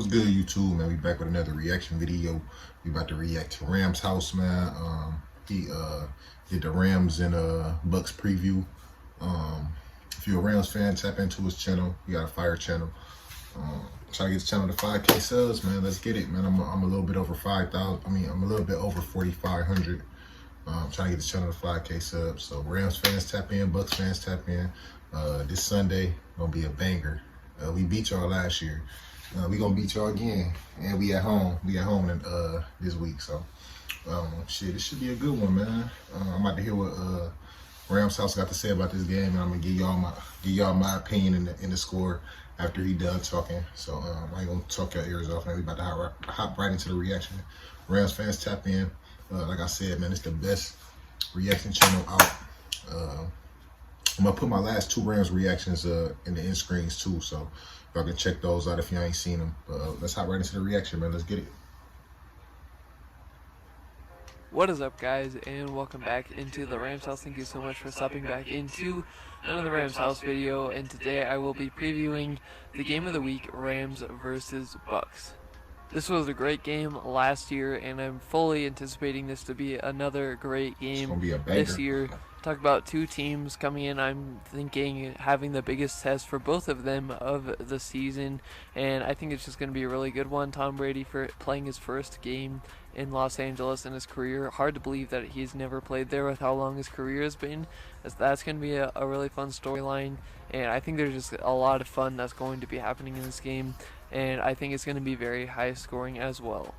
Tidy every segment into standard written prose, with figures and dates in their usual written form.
What's good, YouTube, man? We back with another reaction video. We about to react to Rams house, man. He did the Rams and Bucks preview. If you're a Rams fan, tap into his channel. He got a fire channel. Trying to get his channel to 5K subs, man. Let's get it, man. I'm a little bit over 5,000. I'm a little bit over 4,500. Trying to get the channel to 5K subs. So Rams fans tap in, Bucks fans tap in. This Sunday gonna be a banger. We beat y'all last year. We gonna beat y'all again, and we at home. We at home this week, so shit, this should be a good one, man. I'm about to hear what Rams house got to say about this game, and I'm gonna give y'all my opinion in the score after he done talking. So I ain't gonna talk your ears off, man. We about to hop right into the reaction. Rams fans tap in. Like I said, man, it's the best reaction channel out. I'm gonna put my last two Rams reactions in the end screens too, so y'all can check those out if y'all ain't seen them. But let's hop right into the reaction, man. Let's get it. What is up, guys, and welcome back into the Rams house. Thank you so much for stopping back into another Rams house video, and today I will be previewing the game of the week, Rams versus Bucks. This was a great game last year, and I'm fully anticipating this to be another great game this year. Talk about two teams coming in, I'm thinking having the biggest test for both of them of the season, and I think it's just going to be a really good one. Tom Brady for playing his first game in Los Angeles in his career. Hard to believe that he's never played there with how long his career has been. That's going to be a really fun storyline, and I think there's just a lot of fun that's going to be happening in this game, and I think it's going to be very high scoring as well.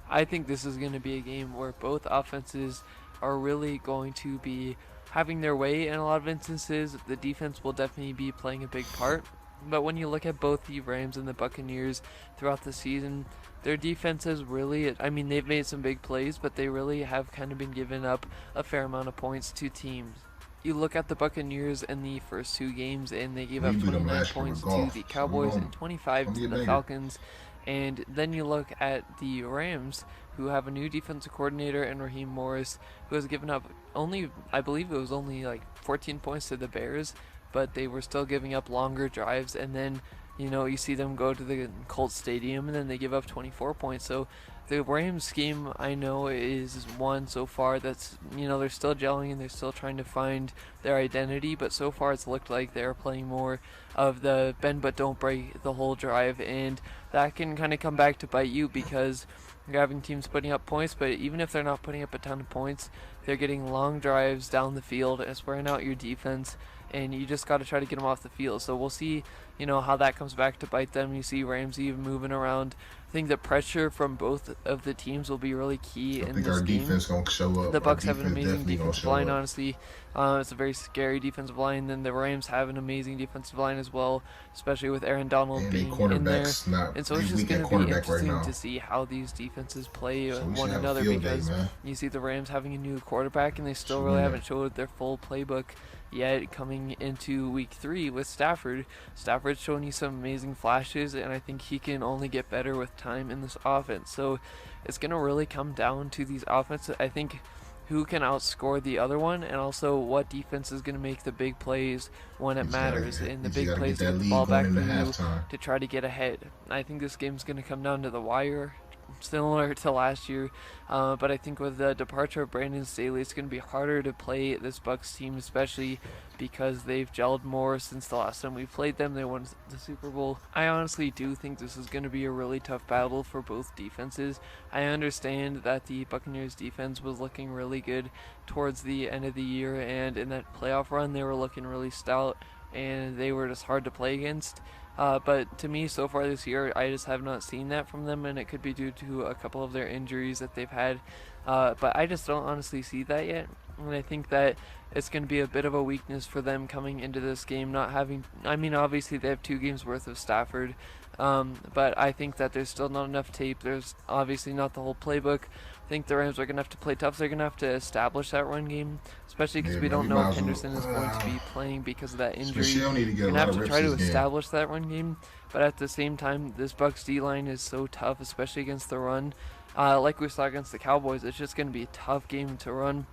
I think this is going to be a game where both offenses are really going to be having their way in a lot of instances. The defense will definitely be playing a big part, but when you look at both the Rams and the Buccaneers throughout the season, their defenses really, they've made some big plays, but they really have kind of been giving up a fair amount of points to teams. You look at the Buccaneers in the first two games, and they gave up 29 points to the Cowboys and 25 to the Falcons. And then you look at the Rams, who have a new defensive coordinator in Raheem Morris, who has given up only, I believe it was only like 14 points to the Bears, but they were still giving up longer drives. And then, you see them go to the Colts Stadium, and then they give up 24 points. So the Rams scheme, I know, is one so far that's, they're still gelling and they're still trying to find their identity, but so far it's looked like they're playing more of the bend but don't break the whole drive, and that can kind of come back to bite you because you're having teams putting up points, but even if they're not putting up a ton of points, they're getting long drives down the field and it's wearing out your defense, and you just got to try to get them off the field. So we'll see, how that comes back to bite them. You see Ramsey moving around. I think the pressure from both of the teams will be really key in this game. I think our defense gonna show up. The Bucks have an amazing defensive line, honestly. It's a very scary defensive line. Then the Rams have an amazing defensive line as well, especially with Aaron Donald being in there. And so it's just going to be interesting to see how these defenses play one another, because you see the Rams having a new quarterback, and they still really haven't showed their full playbook yet coming into week 3 with Stafford. Stafford's showing you some amazing flashes, and I think he can only get better with time in this offense. So it's going to really come down to these offenses. I think who can outscore the other one, and also what defense is going to make the big plays when it matters, and the big plays to get the ball back for you to try to get ahead. I think this game's going to come down to the wire, similar to last year, but I think with the departure of Brandon Staley, it's going to be harder to play this Bucks team, especially because they've gelled more since the last time we played them. They won the Super Bowl. I honestly do think this is going to be a really tough battle for both defenses. I understand that the Buccaneers defense was looking really good towards the end of the year, and in that playoff run they were looking really stout, and they were just hard to play against. But to me, so far this year, I just have not seen that from them, and it could be due to a couple of their injuries that they've had. But I just don't honestly see that yet, and I think that it's going to be a bit of a weakness for them coming into this game, not having, obviously they have 2 games worth of Stafford, but I think that there's still not enough tape. There's obviously not the whole playbook. I think the Rams are going to have to play tough. They're going to have to establish that run game, especially because we don't know if Henderson is going to be playing because of that injury. You're going to have to try to establish that run game, but at the same time, this Bucks D-line is so tough, especially against the run. Like we saw against the Cowboys, it's just going to be a tough game to run.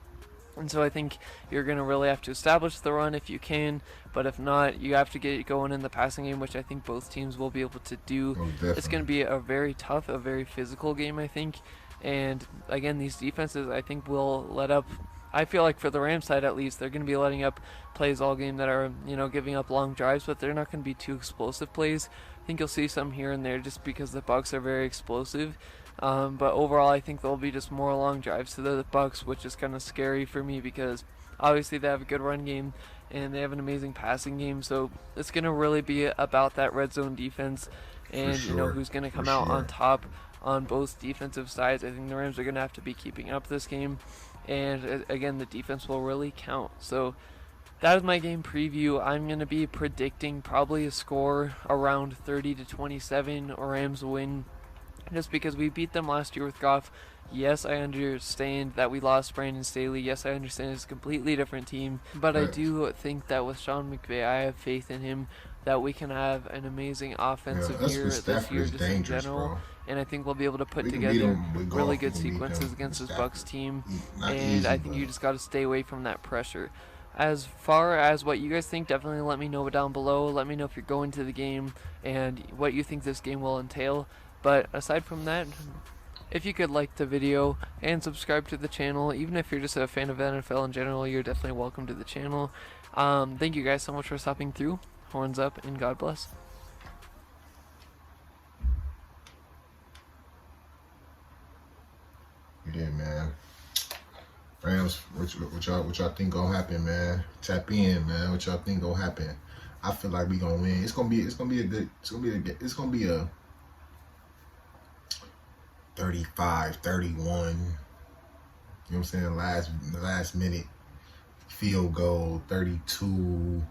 And so I think you're going to really have to establish the run if you can, but if not, you have to get it going in the passing game, which I think both teams will be able to do. Oh, It's going definitely. to be a very tough, a very physical game, I think. And again, these defenses, I think, will let up. I feel like for the Rams side at least, they're going to be letting up plays all game that are, giving up long drives, but they're not going to be too explosive plays. I think you'll see some here and there just because the Bucs are very explosive. But overall, I think there'll be just more long drives to the Bucs, which is kind of scary for me because obviously they have a good run game and they have an amazing passing game. So it's going to really be about that red zone defense For and sure. who's going to For come out on sure. top on both defensive sides. I think the Rams are going to have to be keeping up this game, and again, the defense will really count. So that is my game preview. I'm going to be predicting probably a score around 30-27. Rams win just because we beat them last year with Goff. Yes, I understand that we lost Brandon Staley. Yes, I understand it's a completely different team. But I Facts. do think that with Sean McVay, I have faith in him that we can have an amazing Yeah, offensive us with year this Stafford year is just in dangerous, general. bro. And I think we'll be able to put We can beat together them with really golf. We good can beat them sequences against with this Bucks Stafford. team. Not And I easy, think but you just got to stay away from that pressure. As far as what you guys think, definitely let me know down below. Let me know if you're going to the game and what you think this game will entail. But aside from that, if you could like the video and subscribe to the channel, even if you're just a fan of NFL in general, you're definitely welcome to the channel. Thank you guys so much for stopping through. Horns up and God bless. yeah, man. Rams, what y'all think gonna happen, man? Tap in, man. What y'all think gonna happen? I feel like we gonna win. It's gonna be a good. It's gonna be a 35, 31. You know what I'm saying? Last minute field goal, 32,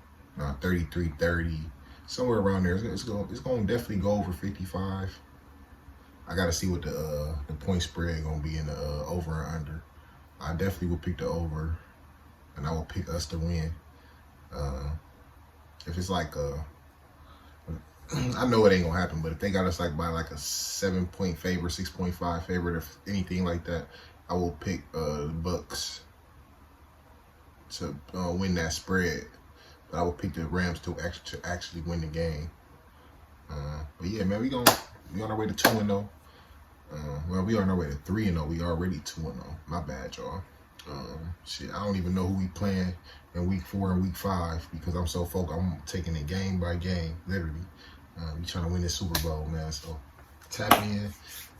33, 30, somewhere around there. It's gonna definitely go over 55. I gotta see what the point spread gonna be in the over and under. I definitely will pick the over, and I will pick us to win. If it's like I know it ain't gonna happen, but if they got us like by like a 7-point favorite, 6.5 favorite, if anything like that, I will pick the Bucks to win that spread. But I will pick the Rams to actually win the game. But yeah, man, we on our way to 2-0. Well, we on our way to 3-0. We already 2-0. My bad, y'all. Shit, I don't even know who we playing in week 4 and week 5 because I'm so focused. I'm taking it game by game, literally. We trying to win this Super Bowl, man. So tap in,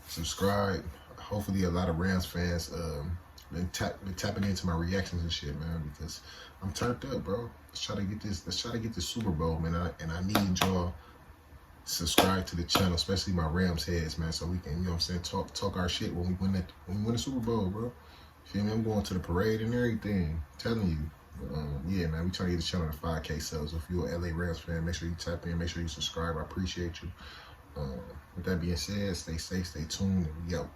subscribe. Hopefully, a lot of Rams fans been tapping into my reactions and shit, man, because I'm turned up, bro. Let's try to get this Super Bowl, man. I need y'all subscribe to the channel, especially my Rams heads, man, so we can, you know what I'm saying, talk our shit when we win the Super Bowl, bro. Feel me? I'm going to the parade and everything. I'm telling you. Yeah, man, we trying to get the channel to 5K subs. So if you're an LA Rams fan, make sure you tap in, make sure you subscribe. I appreciate you. With that being said, stay safe, stay tuned, and we out.